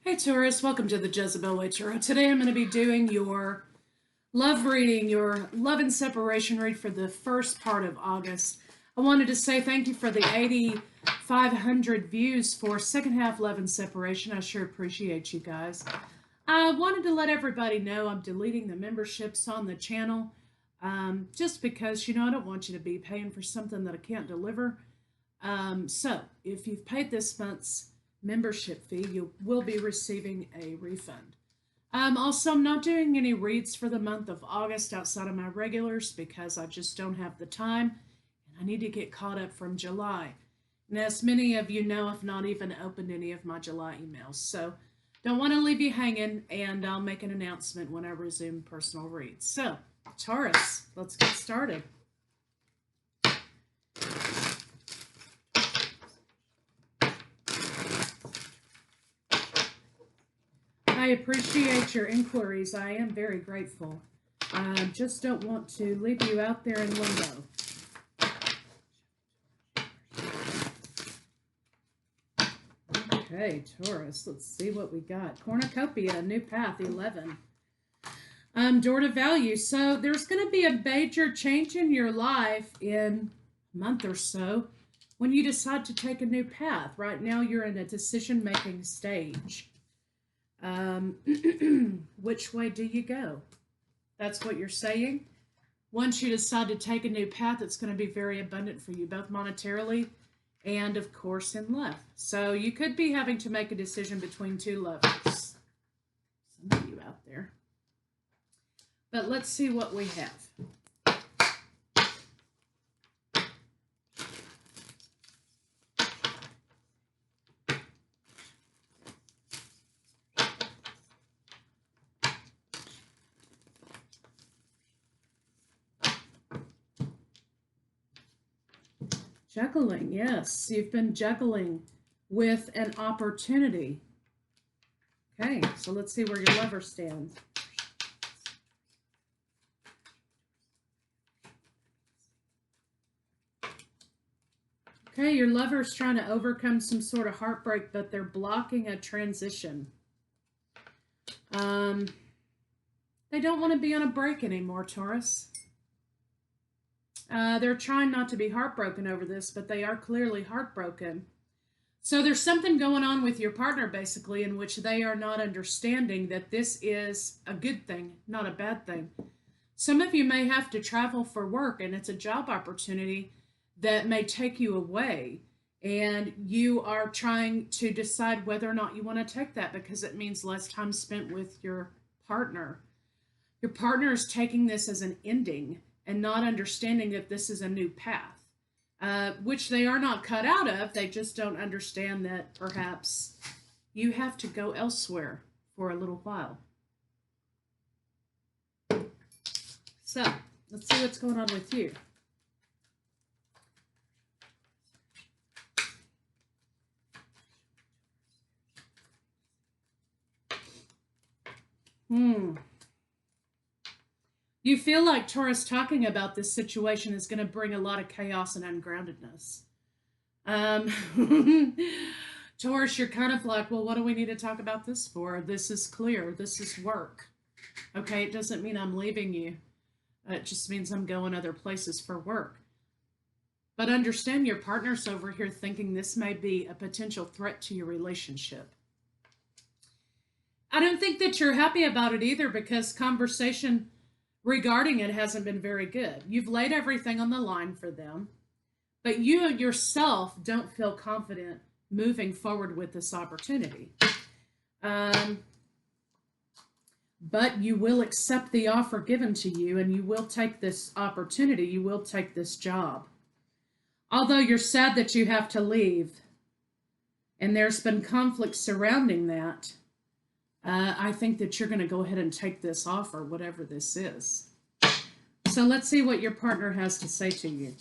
Hey Taurus, welcome to the Jezebel Way Tarot. Today I'm going to be doing your love reading, your love and separation read for the first part of August. I wanted to say thank you for the 8,500 views for second half love and separation. I sure appreciate you guys. I wanted to let everybody know I'm deleting the memberships on the channel just because, I don't want you to be paying for something that I can't deliver. So if you've paid this month's membership fee, you will be receiving a refund. Also, I'm not doing any reads for the month of August outside of my regulars because I just don't have the time and I need to get caught up from July. And as many of you know, I've not even opened any of my July emails. So don't want to leave you hanging, and I'll make an announcement when I resume personal reads. So, Taurus, let's get started. I appreciate your inquiries. I am very grateful. I just don't want to leave you out there in limbo. Okay, Taurus, let's see what we got. Cornucopia, new path, 11. Door to value. So there's going to be a major change in your life in a month or so when you decide to take a new path. Right now you're in a decision-making stage. Which way do you go? That's what you're saying. Once you decide to take a new path, it's going to be very abundant for you, both monetarily and, of course, in love. So you could be having to make a decision between two lovers. Some of you out there. But let's see what we have. Juggling, yes. You've been juggling with an opportunity. Okay, so let's see where your lover stands. Okay, your lover's trying to overcome some sort of heartbreak, but they're blocking a transition. They don't want to be on a break anymore, Taurus. They're trying not to be heartbroken over this, but they are clearly heartbroken. So there's something going on with your partner, basically, in which they are not understanding that this is a good thing, not a bad thing. Some of you may have to travel for work, and it's a job opportunity that may take you away, and you are trying to decide whether or not you want to take that because it means less time spent with your partner. Your partner is taking this as an ending and not understanding that this is a new path, which they are not cut out of. They just don't understand that perhaps you have to go elsewhere for a little while. So let's see what's going on with you. You feel like Taurus talking about this situation is going to bring a lot of chaos and ungroundedness. Taurus, you're kind of like, well, what do we need to talk about this for? This is clear. This is work. Okay, it doesn't mean I'm leaving you. It just means I'm going other places for work. But understand your partner's over here thinking this may be a potential threat to your relationship. I don't think that you're happy about it either because conversation regarding it hasn't been very good. You've laid everything on the line for them, but you yourself don't feel confident moving forward with this opportunity. But you will accept the offer given to you, and you will take this opportunity. You will take this job. Although you're sad that you have to leave, and there's been conflict surrounding that, I think that you're going to go ahead and take this offer, whatever this is. So let's see what your partner has to say to you.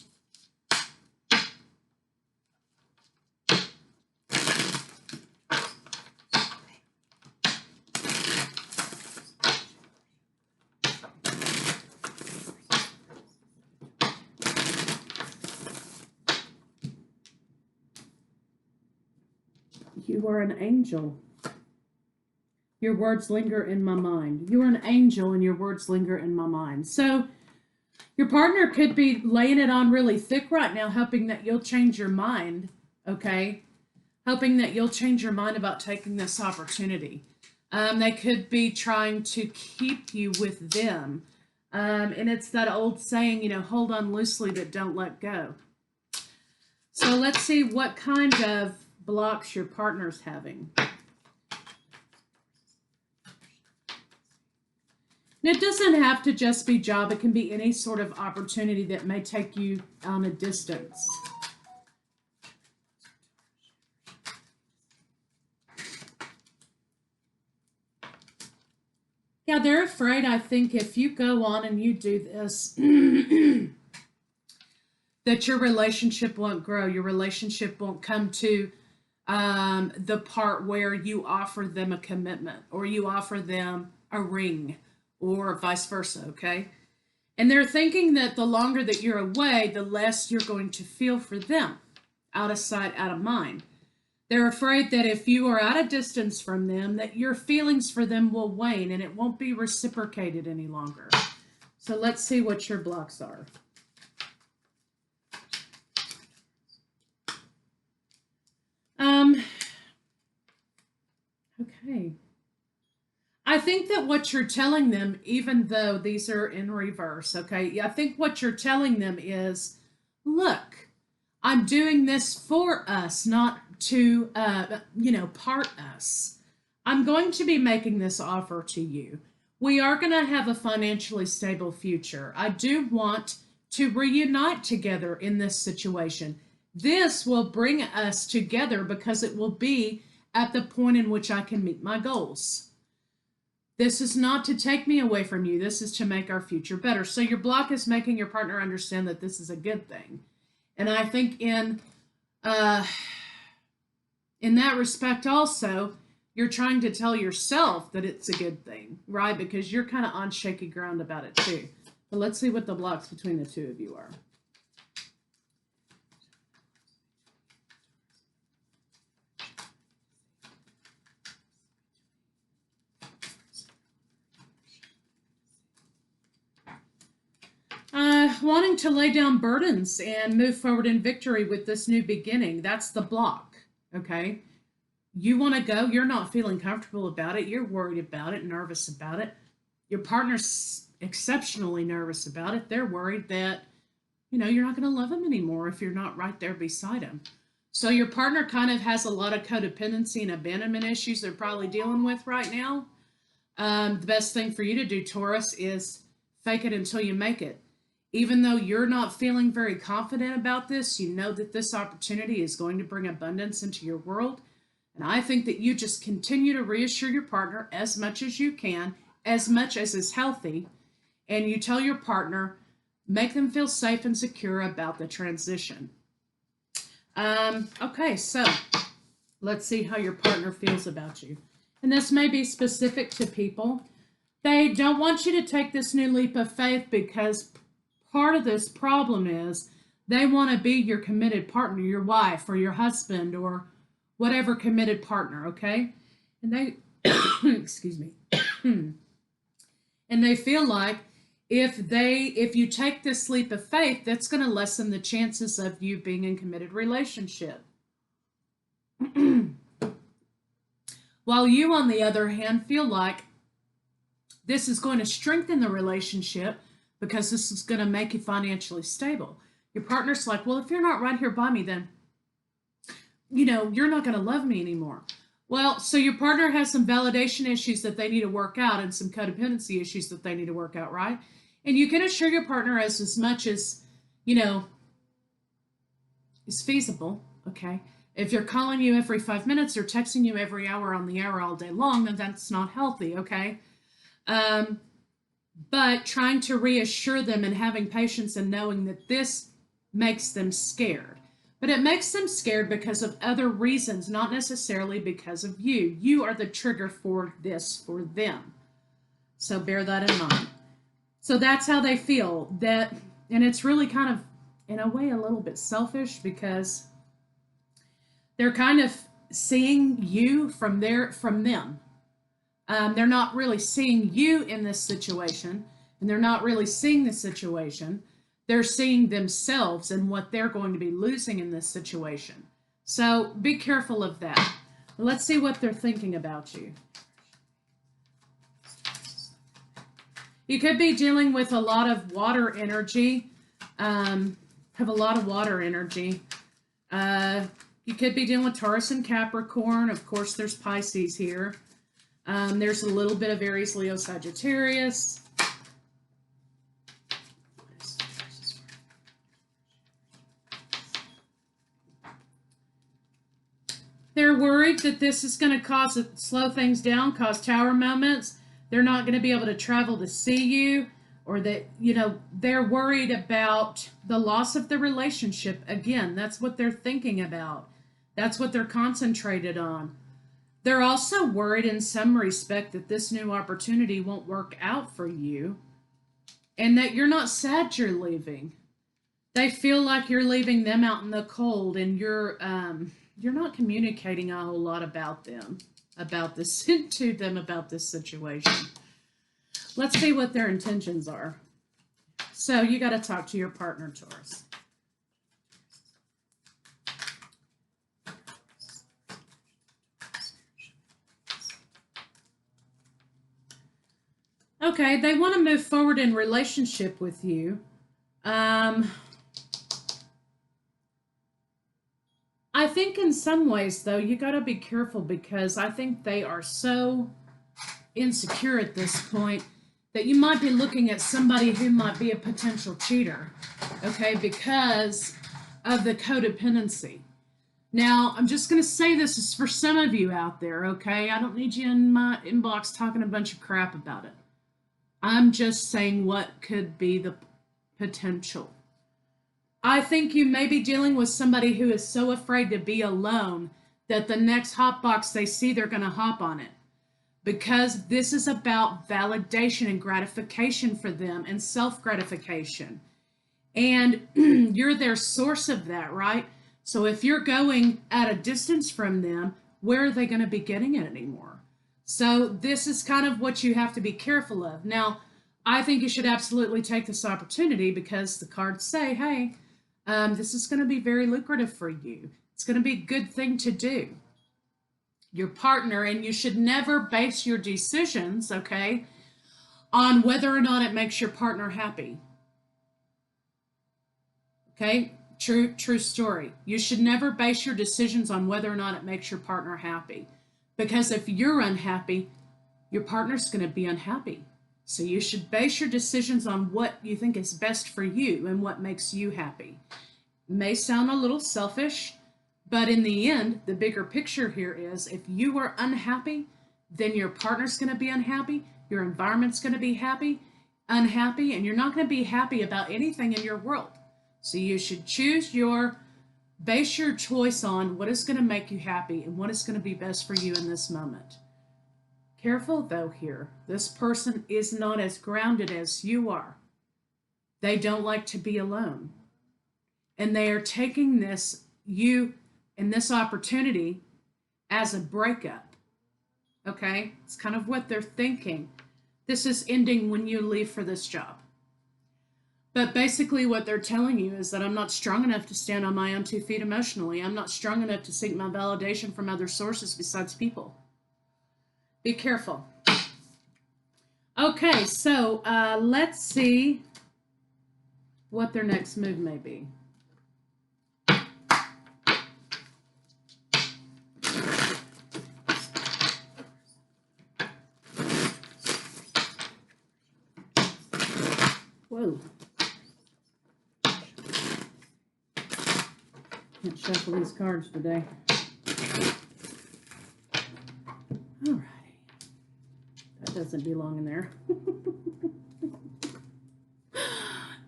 You are an angel. Your words linger in my mind. You're an angel and your words linger in my mind. So your partner could be laying it on really thick right now, hoping that you'll change your mind, okay? Hoping that you'll change your mind about taking this opportunity. They could be trying to keep you with them. And it's that old saying, hold on loosely but don't let go. So let's see what kind of blocks your partner's having. And it doesn't have to just be job. It can be any sort of opportunity that may take you on a distance. Yeah, they're afraid, I think, if you go on and you do this, that your relationship won't grow. Your relationship won't come to the part where you offer them a commitment or you offer them a ring or vice versa, okay? And they're thinking that the longer that you're away, the less you're going to feel for them. Out of sight, out of mind. They're afraid that if you are at a distance from them, that your feelings for them will wane and it won't be reciprocated any longer. So let's see what your blocks are. Okay. I think that what you're telling them, even though these are in reverse, okay, I think what you're telling them is, look, I'm doing this for us, not to, part us. I'm going to be making this offer to you. We are going to have a financially stable future. I do want to reunite together in this situation. This will bring us together because it will be at the point in which I can meet my goals. This is not to take me away from you. This is to make our future better. So your block is making your partner understand that this is a good thing. And I think in that respect also, you're trying to tell yourself that it's a good thing, right? Because you're kind of on shaky ground about it too. But let's see what the blocks between the two of you are. Wanting to lay down burdens and move forward in victory with this new beginning. That's the block, okay? You want to go. You're not feeling comfortable about it. You're worried about it, nervous about it. Your partner's exceptionally nervous about it. They're worried that, you're not going to love them anymore if you're not right there beside them. So your partner kind of has a lot of codependency and abandonment issues they're probably dealing with right now. The best thing for you to do, Taurus, is fake it until you make it. Even though you're not feeling very confident about this, you know that this opportunity is going to bring abundance into your world. And I think that you just continue to reassure your partner as much as you can, as much as is healthy. And you tell your partner, make them feel safe and secure about the transition. Okay, so let's see how your partner feels about you. And this may be specific to people. They don't want you to take this new leap of faith because part of this problem is they want to be your committed partner, your wife or your husband or whatever committed partner, okay? And they, excuse me, and they feel like if you take this leap of faith, that's going to lessen the chances of you being in a committed relationship. While you, on the other hand, feel like this is going to strengthen the relationship because this is going to make you financially stable. Your partner's like, well, if you're not right here by me, then, you're not going to love me anymore. Well, so your partner has some validation issues that they need to work out and some codependency issues that they need to work out, right? And you can assure your partner as much as, is feasible, okay? If you're calling you every 5 minutes or texting you every hour on the hour all day long, then that's not healthy, okay? But trying to reassure them and having patience and knowing that this makes them scared. But it makes them scared because of other reasons, not necessarily because of you. You are the trigger for this for them. So bear that in mind. So that's how they feel. And it's really kind of, in a way, a little bit selfish because they're kind of seeing you from them. They're not really seeing you in this situation, and they're not really seeing the situation. They're seeing themselves and what they're going to be losing in this situation. So be careful of that. Let's see what they're thinking about you. You could be dealing with a lot of water energy. Have a lot of water energy. You could be dealing with Taurus and Capricorn. Of course, there's Pisces here. There's a little bit of Aries, Leo, Sagittarius. They're worried that this is going to slow things down, cause tower moments. They're not going to be able to travel to see you, or that, they're worried about the loss of the relationship. Again, that's what they're thinking about. That's what they're concentrated on. They're also worried in some respect that this new opportunity won't work out for you, and that you're not sad you're leaving. They feel like you're leaving them out in the cold, and you're not communicating a whole lot about them, about this, to them about this situation. Let's see what their intentions are. So you got to talk to your partner, Taurus. Okay, they want to move forward in relationship with you. I think in some ways, though, you got to be careful, because I think they are so insecure at this point that you might be looking at somebody who might be a potential cheater, okay, because of the codependency. Now, I'm just going to say this is for some of you out there, okay? I don't need you in my inbox talking a bunch of crap about it. I'm just saying what could be the potential. I think you may be dealing with somebody who is so afraid to be alone that the next hot box they see, they're going to hop on it. Because this is about validation and gratification for them, and self-gratification. And you're their source of that, right? So if you're going at a distance from them, where are they going to be getting it anymore? So this is kind of what you have to be careful of. Now, I think you should absolutely take this opportunity, because the cards say, hey, this is going to be very lucrative for you. It's going to be a good thing to do. Your partner, and you should never base your decisions, okay, on whether or not it makes your partner happy. Okay, true story. You should never base your decisions on whether or not it makes your partner happy, because if you're unhappy, your partner's going to be unhappy. So you should base your decisions on what you think is best for you and what makes you happy. It may sound a little selfish, but in the end, the bigger picture here is, if you are unhappy, then your partner's going to be unhappy, your environment's going to be unhappy, and you're not going to be happy about anything in your world. So you should base your choice on what is going to make you happy and what is going to be best for you in this moment. Careful though here, this person is not as grounded as you are. They don't like to be alone. And they are taking this opportunity as a breakup. Okay? It's kind of what they're thinking. This is ending when you leave for this job. But basically what they're telling you is that I'm not strong enough to stand on my own 2 feet emotionally. I'm not strong enough to seek my validation from other sources besides people. Be careful. Okay, so let's see what their next move may be. Whoa. Can't shuffle these cards today. Alrighty. That doesn't belong in there.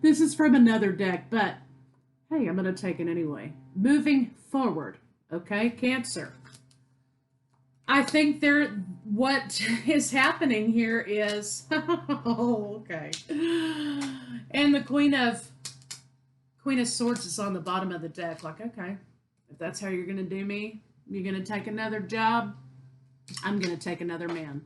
This is from another deck, but hey, I'm going to take it anyway. Moving forward, okay? Cancer. I think what is happening here is, oh, okay. And the Queen of Swords is on the bottom of the deck. Like, okay, if that's how you're going to do me, you're going to take another job, I'm going to take another man.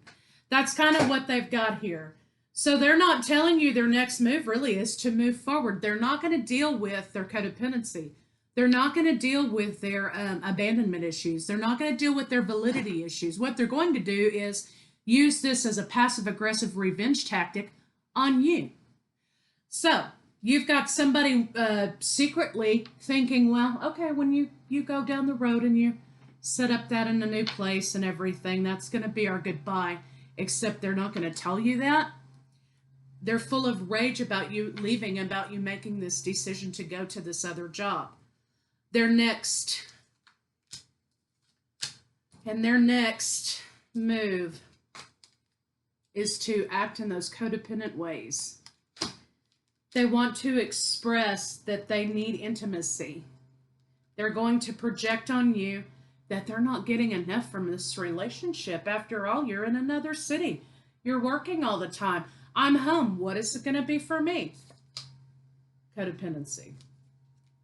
That's kind of what they've got here. So they're not telling you their next move really is to move forward. They're not going to deal with their codependency. They're not going to deal with their abandonment issues. They're not going to deal with their validity issues. What they're going to do is use this as a passive-aggressive revenge tactic on you. So you've got somebody secretly thinking, well, okay, when you go down the road and you set up that in a new place and everything, that's going to be our goodbye. Except they're not going to tell you that. They're full of rage about you leaving, about you making this decision to go to this other job. Their next move is to act in those codependent ways. They want to express that they need intimacy. They're going to project on you that they're not getting enough from this relationship. After all, you're in another city. You're working all the time. I'm home. What is it going to be for me? Codependency.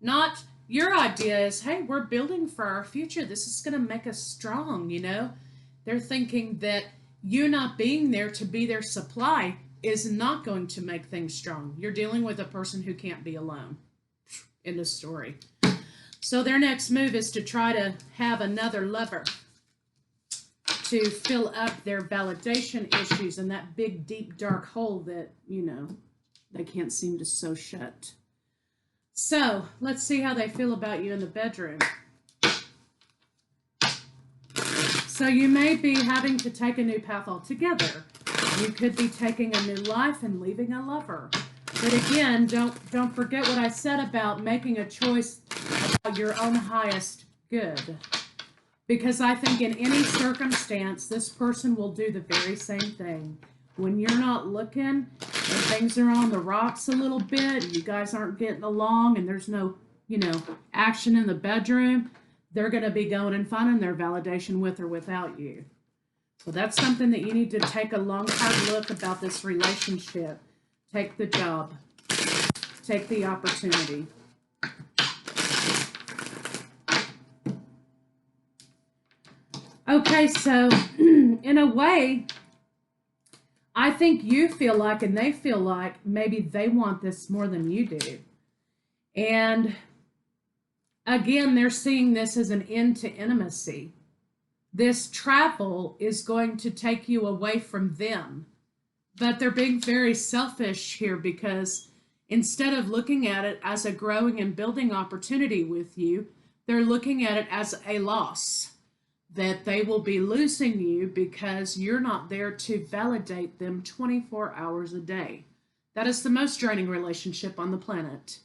Not your idea is, hey, we're building for our future. This is going to make us strong, you know? They're thinking that you not being there to be their supply is not going to make things strong. You're dealing with a person who can't be alone. End of story. So their next move is to try to have another lover to fill up their validation issues and that big, deep, dark hole that, you know, they can't seem to sew shut. So let's see how they feel about you in the bedroom. So you may be having to take a new path altogether. You could be taking a new life and leaving a lover. But again, don't forget what I said about making a choice about your own highest good. Because I think in any circumstance, this person will do the very same thing. When you're not looking and things are on the rocks a little bit, you guys aren't getting along and there's no, you know, action in the bedroom, they're going to be going and finding their validation with or without you. So that's something that you need to take a long, hard look about this relationship. Take the job. Take the opportunity. Okay, so in a way, I think you feel like and they feel like maybe they want this more than you do. And again, they're seeing this as an end to intimacy. This travel is going to take you away from them. But they're being very selfish here because instead of looking at it as a growing and building opportunity with you, they're looking at it as a loss. That they will be losing you because you're not there to validate them 24 hours a day. That is the most draining relationship on the planet.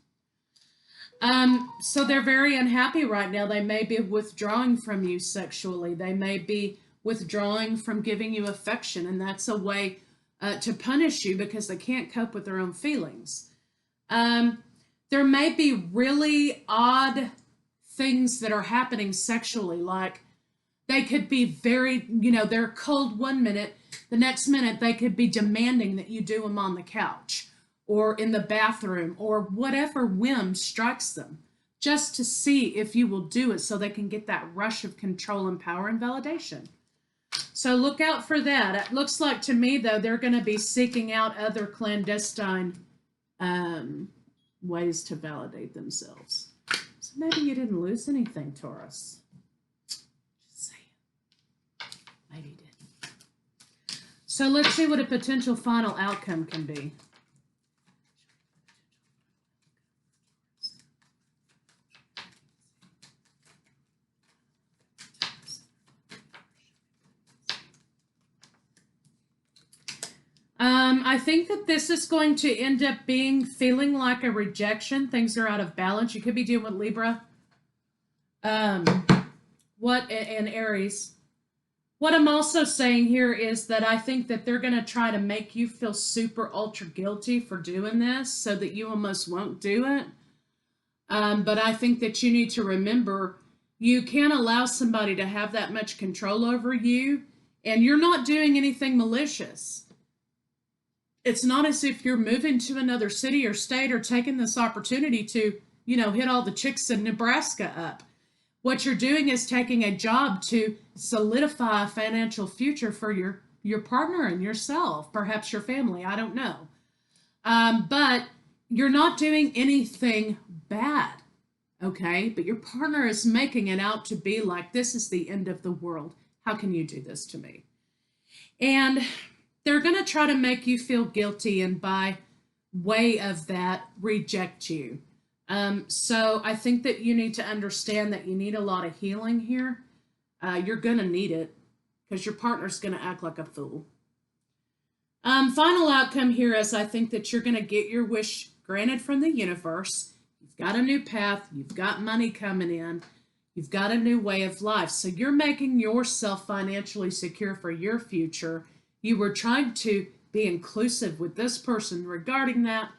So they're very unhappy right now. They may be withdrawing from you sexually. They may be withdrawing from giving you affection, and that's a way to punish you because they can't cope with their own feelings. There may be really odd things that are happening sexually, like they could be very, you know, they're cold one minute, the next minute they could be demanding that you do them on the couch or in the bathroom or whatever whim strikes them, just to see if you will do it so they can get that rush of control and power and validation. So look out for that. It looks like to me, though, they're going to be seeking out other clandestine ways to validate themselves. So maybe you didn't lose anything, Taurus. Maybe didn't. So let's see what a potential final outcome can be. I think that this is going to end up feeling like a rejection. Things are out of balance. You could be dealing with Libra. And Aries. What I'm also saying here is that I think that they're going to try to make you feel super ultra guilty for doing this so that you almost won't do it. But I think that you need to remember you can't allow somebody to have that much control over you, and you're not doing anything malicious. It's not as if you're moving to another city or state or taking this opportunity to, you know, hit all the chicks in Nebraska up. What you're doing is taking a job to solidify a financial future for your partner and yourself, perhaps your family, I don't know. But you're not doing anything bad, okay? But your partner is making it out to be like, this is the end of the world. How can you do this to me? And they're going to try to make you feel guilty, and by way of that, reject you. So I think that you need to understand that you need a lot of healing here. You're going to need it because your partner's going to act like a fool. Final outcome here is I think that you're going to get your wish granted from the universe. You've got a new path. You've got money coming in. You've got a new way of life. So you're making yourself financially secure for your future. You were trying to be inclusive with this person regarding that,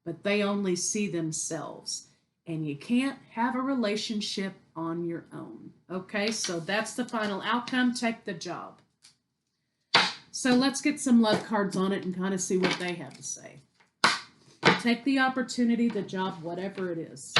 but they only see themselves. And you can't have a relationship on your own. Okay, so that's the final outcome. Take the job. So let's get some love cards on it and kind of see what they have to say. Take the opportunity, the job, whatever it is.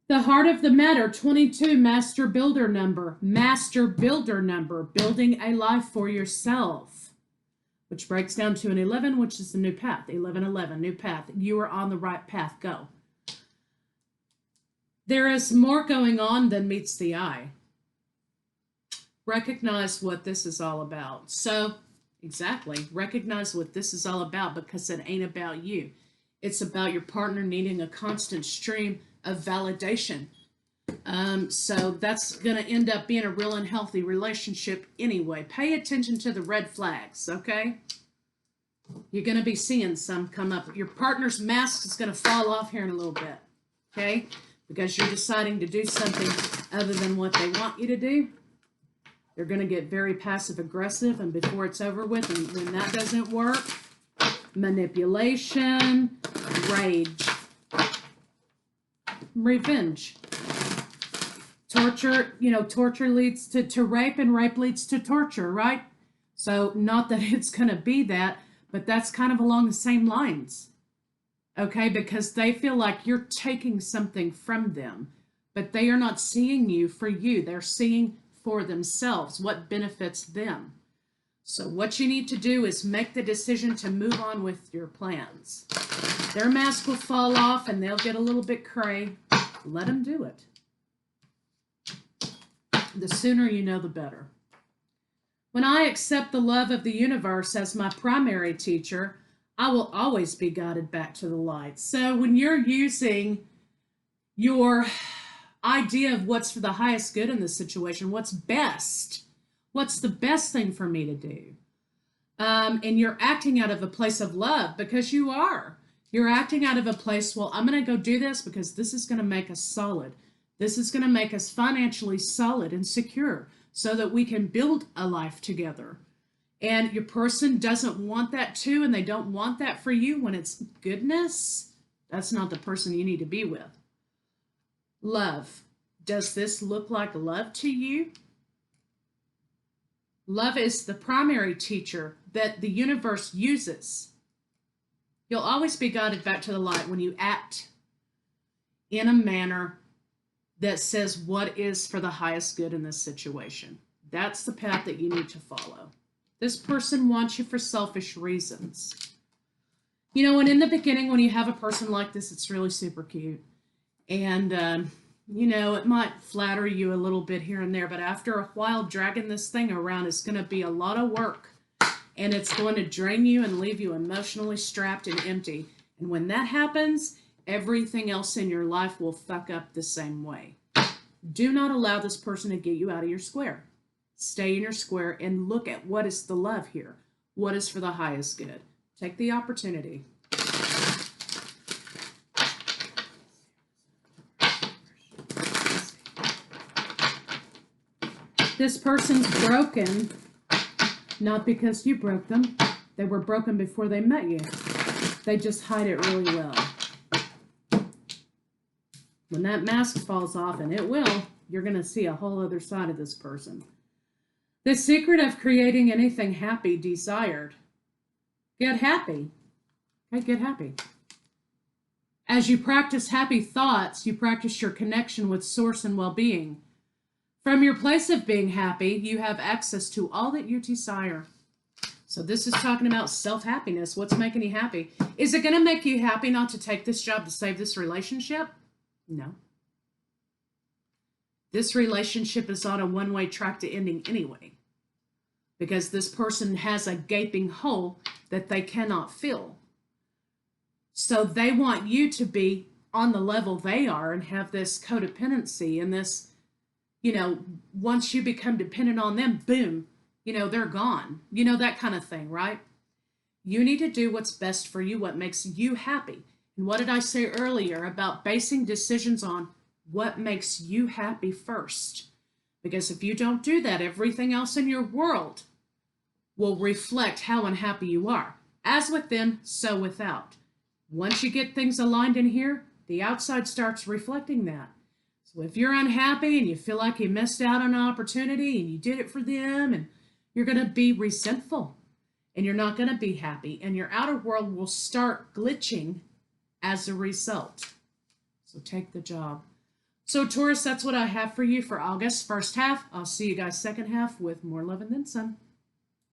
The heart of the matter, 22, master builder number, building a life for yourself, which breaks down to an 11, which is the new path, 11, new path. You are on the right path, go. There is more going on than meets the eye. Recognize what this is all about. So, exactly, recognize what this is all about, because it ain't about you. It's about your partner needing a constant stream of validation. So that's going to end up being a real unhealthy relationship anyway. Pay attention to the red flags, okay? You're going to be seeing some come up. Your partner's mask is going to fall off here in a little bit, okay? Because you're deciding to do something other than what they want you to do. They're going to get very passive aggressive, and before it's over with, and when that doesn't work, manipulation, rage, revenge, torture. Torture leads to rape, and rape leads to torture, right? So not that it's going to be that, but that's kind of along the same lines, okay? Because they feel like you're taking something from them, but they are not seeing you for you. They're seeing for themselves what benefits them. So what you need to do is make the decision to move on with your plans. Their mask will fall off and they'll get a little bit cray. Let them do it. The sooner you know, the better. When I accept the love of the universe as my primary teacher, I will always be guided back to the light. So when you're using your idea of what's for the highest good in this situation, what's best, what's the best thing for me to do, and you're acting out of a place of love, because you are. You're acting out of a place, well, I'm going to go do this because this is going to make us solid. This is going to make us financially solid and secure so that we can build a life together. And your person doesn't want that too, and they don't want that for you when it's goodness. That's not the person you need to be with. Love. Does this look like love to you? Love is the primary teacher that the universe uses. You'll always be guided back to the light when you act in a manner that says what is for the highest good in this situation. That's the path that you need to follow. This person wants you for selfish reasons. And in the beginning, when you have a person like this, it's really super cute. And, it might flatter you a little bit here and there, but after a while, dragging this thing around is going to be a lot of work. And it's going to drain you and leave you emotionally strapped and empty. And when that happens, everything else in your life will fuck up the same way. Do not allow this person to get you out of your square. Stay in your square and look at what is the love here. What is for the highest good? Take the opportunity. This person's broken, not because you broke them. They were broken before they met you. They just hide it really well. When that mask falls off, and it will, you're going to see a whole other side of this person. The secret of creating anything happy, desired. Get happy. Okay, get happy. As you practice happy thoughts, you practice your connection with source and well-being. From your place of being happy, you have access to all that you desire. So this is talking about self-happiness. What's making you happy? Is it going to make you happy not to take this job to save this relationship? No. This relationship is on a one-way track to ending anyway, because this person has a gaping hole that they cannot fill. So they want you to be on the level they are and have this codependency and this, once you become dependent on them, boom, they're gone. That kind of thing, right? You need to do what's best for you, what makes you happy. And what did I say earlier about basing decisions on what makes you happy first? Because if you don't do that, everything else in your world will reflect how unhappy you are. As within, so without. Once you get things aligned in here, the outside starts reflecting that. So if you're unhappy and you feel like you missed out on an opportunity and you did it for them, and you're going to be resentful and you're not going to be happy, and your outer world will start glitching as a result. So take the job. So Taurus, that's what I have for you for August first half. I'll see you guys second half with more love and then some.